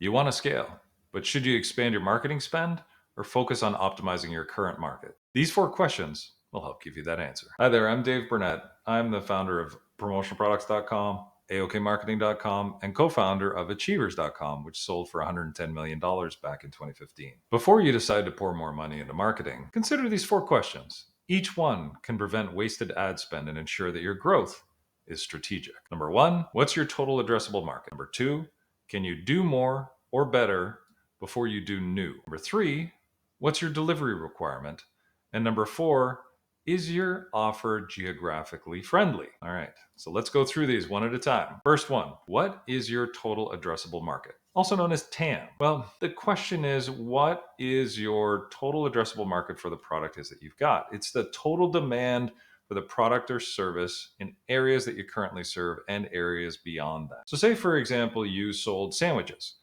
You want to scale, but should you expand your marketing spend or focus on optimizing your current market? These 4 questions will help give you that answer. Hi there, I'm Dave Burnett. I'm the founder of promotionalproducts.com, aokmarketing.com, and co-founder of achievers.com, which sold for $110 million back in 2015. Before you decide to pour more money into marketing, consider these 4 questions. Each one can prevent wasted ad spend and ensure that your growth is strategic. Number 1, what's your total addressable market? Number 2, can you do more or better before you do new? Number 3, what's your delivery requirement? And number 4, is your offer geographically friendly? All right, so let's go through these one at a time. First one, what is your total addressable market? Also known as TAM. Well, the question is, what is your total addressable market for the product is that you've got? It's the total demand for the product or service in areas that you currently serve and areas beyond that. So say, for example, you sold sandwiches.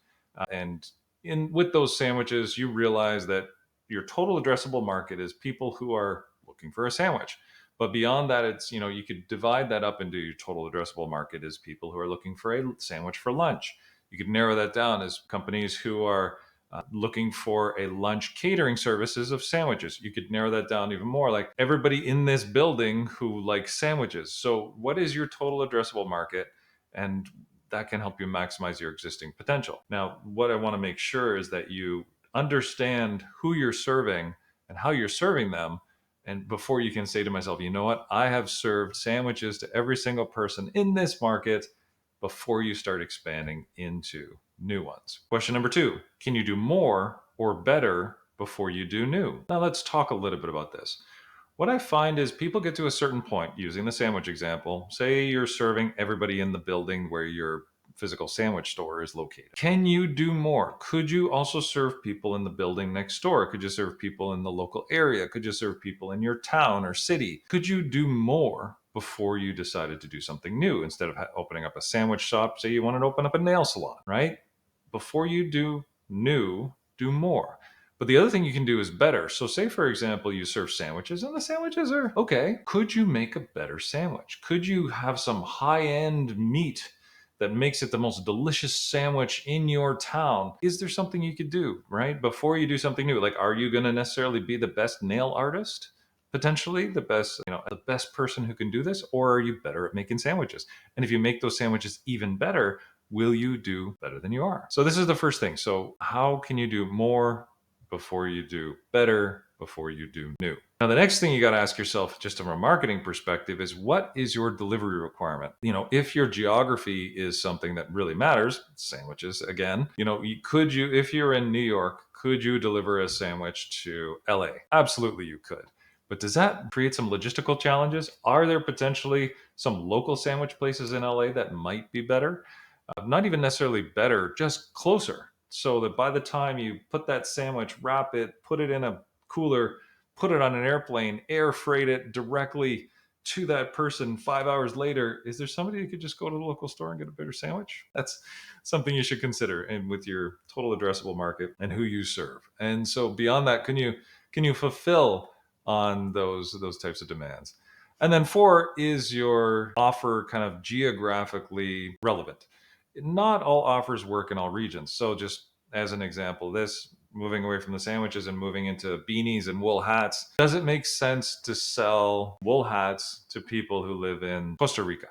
And with those sandwiches, you realize that your total addressable market is people who are looking for a sandwich. But beyond that, it's, you could divide that up into your total addressable market as people who are looking for a sandwich for lunch. You could narrow that down as companies who are looking for a lunch catering services of sandwiches. You could narrow that down even more, like everybody in this building who likes sandwiches. So what is your total addressable market? And that can help you maximize your existing potential. Now, what I want to make sure is that you understand who you're serving and how you're serving them. And before you can say to myself, you know what, I have served sandwiches to every single person in this market, before you start expanding into new ones. Question number 2, can you do more or better before you do new? Now let's talk a little bit about this. What I find is people get to a certain point, using the sandwich example, say you're serving everybody in the building where your physical sandwich store is located. Can you do more? Could you also serve people in the building next door? Could you serve people in the local area? Could you serve people in your town or city? Could you do more before you decided to do something new? Instead of opening up a sandwich shop, say you wanted to open up a nail salon, right? Before you do new, do more. But the other thing you can do is better. So say, for example, you serve sandwiches and the sandwiches are okay. Could you make a better sandwich? Could you have some high-end meat that makes it the most delicious sandwich in your town? Is there something you could do, right? Before you do something new, like, are you going to necessarily be the best nail artist? Potentially the best, the best person who can do this, or are you better at making sandwiches? And if you make those sandwiches even better, will you do better than you are? So this is the first thing. So how can you do more before you do better, before you do new? Now, the next thing you got to ask yourself, just from a marketing perspective, is what is your delivery requirement? If your geography is something that really matters, sandwiches again, could you, if you're in New York, could you deliver a sandwich to LA? Absolutely, you could. But does that create some logistical challenges? Are there potentially some local sandwich places in LA that might be better? Not even necessarily better, just closer. So that by the time you put that sandwich, wrap it, put it in a cooler, put it on an airplane, air freight it directly to that person 5 hours later, is there somebody who could just go to the local store and get a better sandwich? That's something you should consider, and with your total addressable market and who you serve. And so beyond that, can you fulfill on those types of demands? And then 4, is your offer kind of geographically relevant? Not all offers work in all regions. So just as an example, this moving away from the sandwiches and moving into beanies and wool hats, does it make sense to sell wool hats to people who live in Costa Rica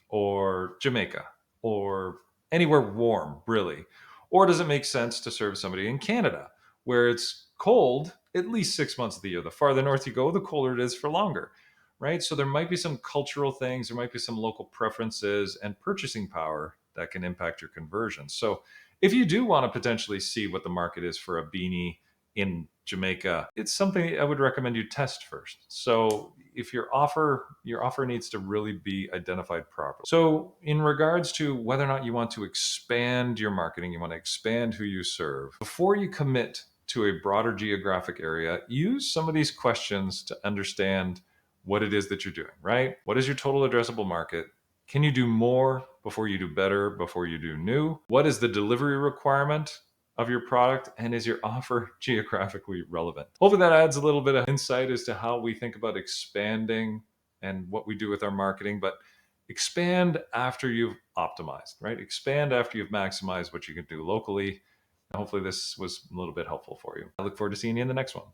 or Jamaica or anywhere warm, really? Or does it make sense to serve somebody in Canada where it's cold at least 6 months of the year? The farther north you go, the colder it is for longer, right? So there might be some cultural things, there might be some local preferences and purchasing power that can impact your conversion. So if you do want to potentially see what the market is for a beanie in Jamaica, it's something I would recommend you test first. So if your offer needs to really be identified properly. So in regards to whether or not you want to expand your marketing, you want to expand who you serve, before you commit to a broader geographic area, use some of these questions to understand what it is that you're doing, right? What is your total addressable market? Can you do more before you do better, before you do new? What is the delivery requirement of your product? And is your offer geographically relevant? Hopefully that adds a little bit of insight as to how we think about expanding and what we do with our marketing. But expand after you've optimized, right? Expand after you've maximized what you can do locally, Hopefully this was a little bit helpful for you. I look forward to seeing you in the next one.